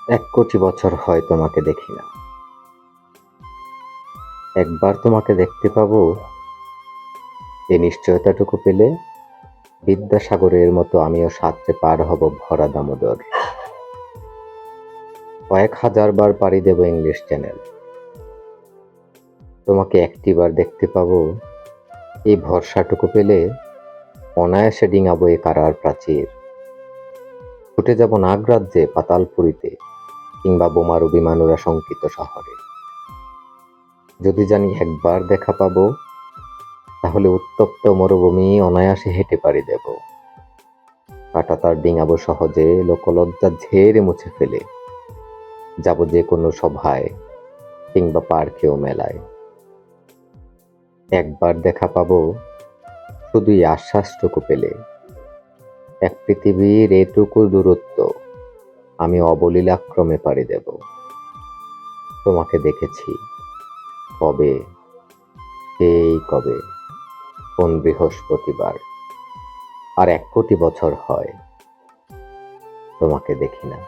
1 কোটি বছর হয় তোমাকে দেখি না। একবার তোমাকে দেখতে পাবো, এই নিশ্চয়তাটুকু পেলে বিদ্যাসাগরের মতো আমিও সাঁতরে পার হব ভরা দামোদর। কয়েক হাজার বার পাড়ি দেব ইংলিশ চ্যানেল। তোমাকে একটিবার দেখতে পাবো, এই ভরসাটুকু পেলে অনায়াসে ডিঙাবো এ কারার প্রাচীর। ছুটে যাব নাগরাজ্যে, পাতালপুরীতে, কিংবা বোমারু বিমানুরা শঙ্কিত শহরে। যদি জানি একবার দেখা পাবো, তাহলে উত্তপ্ত মরুভূমি অনায়াসে হেঁটে পাড়ি দেব। কাঁটাতার ডিঙাবো সহজে, লোকলজ্জা ঝেড়ে মুছে ফেলে যাব যে কোনো সভায় কিংবা পার্কে ও মেলায়। একবার দেখা পাবো, শুধু এই আশ্বাসটুকু পেলে, এক পৃথিবীর এটুকু দূরত্ব আমি অবলীলাক্রমে পাড়ি দেব। তোমাকে দেখেছি কবে, সেই কবে, কোন বৃহস্পতিবার। আর 1 কোটি বছর হয় তোমাকে দেখি না।